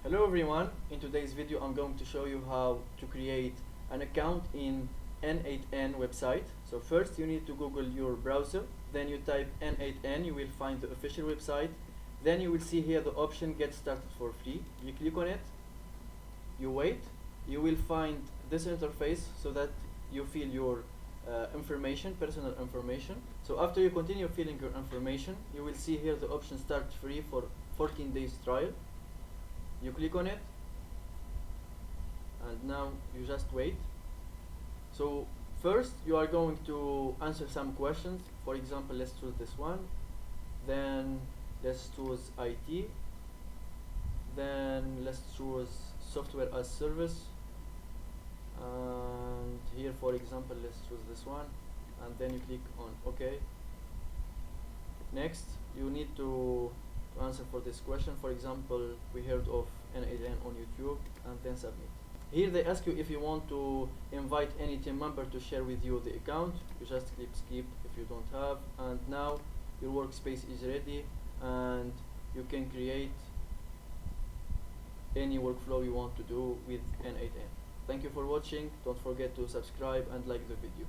Hello everyone, in today's video I'm going to show you how to create an account in n8n website. So first you need to Google your browser, then you type n8n, you will find the official website. Then you will see here the option get started for free. You click on it, you wait, you will find this interface so that you fill your information, personal information. So after you continue filling your information, you will see here the option start free for 14 days trial. You click on it and now you just wait. So first you are going to answer some questions. For example, let's choose this one, then let's choose IT, then let's choose software as service, and here for example let's choose this one, and then you click on OK. Next you need to answer for this question. For example, we heard of n8n on YouTube, and then submit. Here they ask you if you want to invite any team member to share with you the account. You just click skip if you don't have, and now your workspace is ready and you can create any workflow you want to do with n8n. Thank you for watching. Don't forget to subscribe and like the video.